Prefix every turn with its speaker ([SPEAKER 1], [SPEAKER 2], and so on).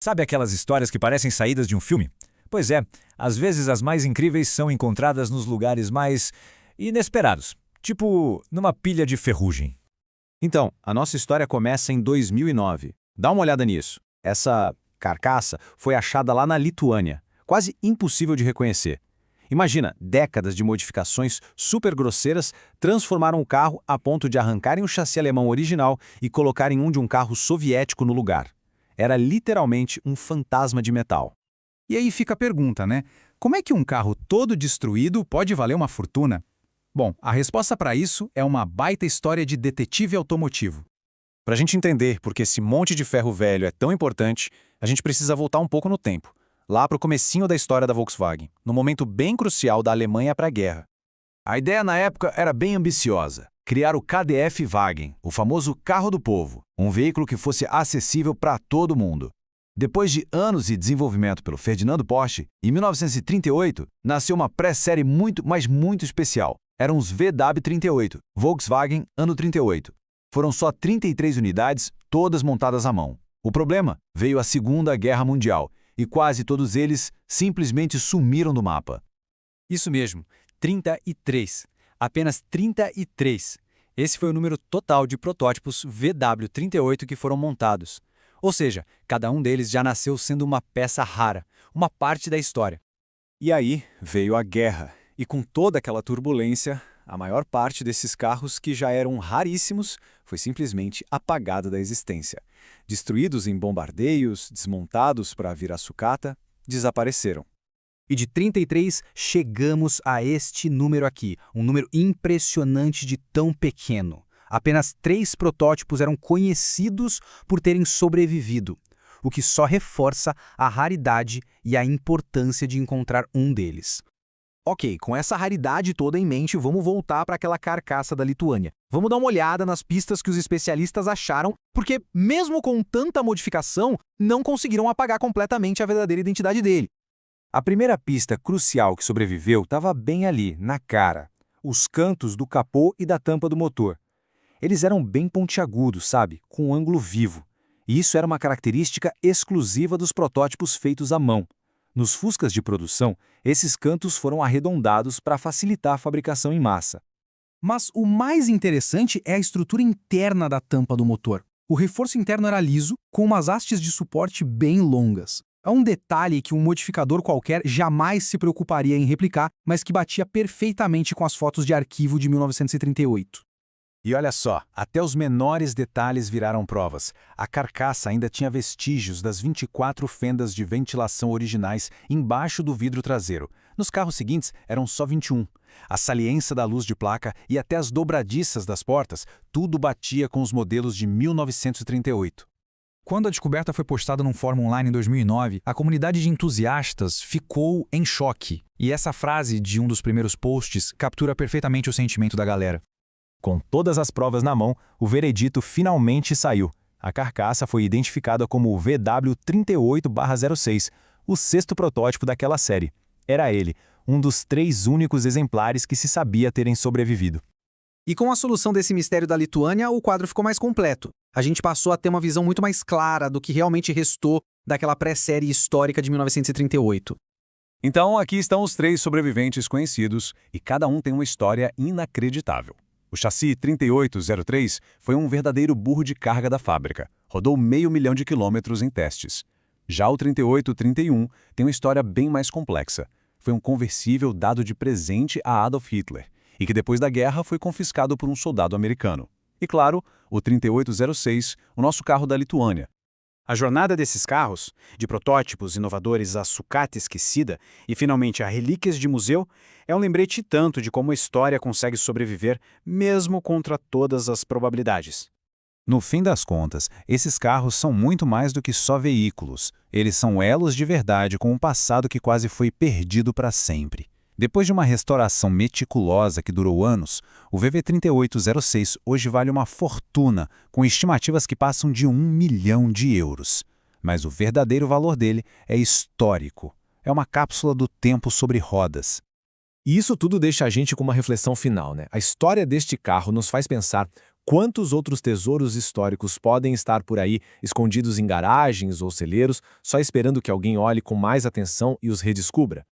[SPEAKER 1] Sabe aquelas histórias que parecem saídas de um filme? Pois é, às vezes as mais incríveis são encontradas nos lugares mais inesperados, tipo numa pilha de ferrugem.
[SPEAKER 2] Então, a nossa história começa em 2009. Dá uma olhada nisso. Essa carcaça foi achada lá na Lituânia, quase impossível de reconhecer. Imagina, décadas de modificações super grosseiras transformaram o carro a ponto de arrancarem o chassi alemão original e colocarem um de um carro soviético no lugar. Era literalmente um fantasma de metal.
[SPEAKER 3] E aí fica a pergunta, né? Como é que um carro todo destruído pode valer uma fortuna? Bom, a resposta para isso é uma baita história de detetive automotivo.
[SPEAKER 2] Para a gente entender por que esse monte de ferro velho é tão importante, a gente precisa voltar um pouco no tempo, lá para o comecinho da história da Volkswagen, no momento bem crucial da Alemanha para a guerra. A ideia na época era bem ambiciosa, criar o KDF-Wagen, o famoso carro do povo, um veículo que fosse acessível para todo mundo. Depois de anos de desenvolvimento pelo Ferdinando Porsche, em 1938, nasceu uma pré-série muito, mas muito especial. Eram os VW38, Volkswagen Ano 38. Foram só 33 unidades, todas montadas à mão. O problema veio a Segunda Guerra Mundial, e quase todos eles simplesmente sumiram do mapa.
[SPEAKER 4] Isso mesmo, 33. Apenas 33. Esse foi o número total de protótipos VW38 que foram montados. Ou seja, cada um deles já nasceu sendo uma peça rara, uma parte da história.
[SPEAKER 2] E aí veio a guerra, e com toda aquela turbulência, a maior parte desses carros que já eram raríssimos foi simplesmente apagada da existência. Destruídos em bombardeios, desmontados para virar sucata, desapareceram.
[SPEAKER 3] E de 33, chegamos a este número aqui, um número impressionante de tão pequeno. Apenas 3 protótipos eram conhecidos por terem sobrevivido, o que só reforça a raridade e a importância de encontrar um deles.
[SPEAKER 5] Ok, com essa raridade toda em mente, vamos voltar para aquela carcaça da Lituânia. Vamos dar uma olhada nas pistas que os especialistas acharam, porque mesmo com tanta modificação, não conseguiram apagar completamente a verdadeira identidade dele.
[SPEAKER 2] A primeira pista crucial que sobreviveu estava bem ali, na cara. Os cantos do capô e da tampa do motor. Eles eram bem pontiagudos, sabe? Com um ângulo vivo. E isso era uma característica exclusiva dos protótipos feitos à mão. Nos Fuscas de produção, esses cantos foram arredondados para facilitar a fabricação em massa.
[SPEAKER 3] Mas o mais interessante é a estrutura interna da tampa do motor. O reforço interno era liso, com umas hastes de suporte bem longas. É um detalhe que um modificador qualquer jamais se preocuparia em replicar, mas que batia perfeitamente com as fotos de arquivo de 1938.
[SPEAKER 2] E olha só, até os menores detalhes viraram provas. A carcaça ainda tinha vestígios das 24 fendas de ventilação originais embaixo do vidro traseiro. Nos carros seguintes eram só 21. A saliência da luz de placa e até as dobradiças das portas, tudo batia com os modelos de 1938.
[SPEAKER 3] Quando a descoberta foi postada num fórum online em 2009, a comunidade de entusiastas ficou em choque. E essa frase de um dos primeiros posts captura perfeitamente o sentimento da galera.
[SPEAKER 2] Com todas as provas na mão, o veredito finalmente saiu. A carcaça foi identificada como o VW38-06, o 6º protótipo daquela série. Era ele, um dos 3 únicos exemplares que se sabia terem sobrevivido.
[SPEAKER 5] E com a solução desse mistério da Lituânia, o quadro ficou mais completo. A gente passou a ter uma visão muito mais clara do que realmente restou daquela pré-série histórica de 1938.
[SPEAKER 2] Então, aqui estão os 3 sobreviventes conhecidos, e cada um tem uma história inacreditável. O chassi 3803 foi um verdadeiro burro de carga da fábrica. Rodou 500 mil de quilômetros em testes. Já o 3831 tem uma história bem mais complexa. Foi um conversível dado de presente a Adolf Hitler e que depois da guerra foi confiscado por um soldado americano. E claro, o 3806, o nosso carro da Lituânia.
[SPEAKER 6] A jornada desses carros, de protótipos inovadores à sucata esquecida e finalmente a relíquias de museu, é um lembrete tanto de como a história consegue sobreviver mesmo contra todas as probabilidades.
[SPEAKER 2] No fim das contas, esses carros são muito mais do que só veículos. Eles são elos de verdade com um passado que quase foi perdido para sempre. Depois de uma restauração meticulosa que durou anos, o VW3806 hoje vale uma fortuna, com estimativas que passam de 1 milhão de euros. Mas o verdadeiro valor dele é histórico. É uma cápsula do tempo sobre rodas.
[SPEAKER 7] E isso tudo deixa a gente com uma reflexão final, né? A história deste carro nos faz pensar
[SPEAKER 2] Quantos outros tesouros históricos podem estar por aí, escondidos em garagens ou celeiros, só esperando que alguém olhe com mais atenção e os redescubra?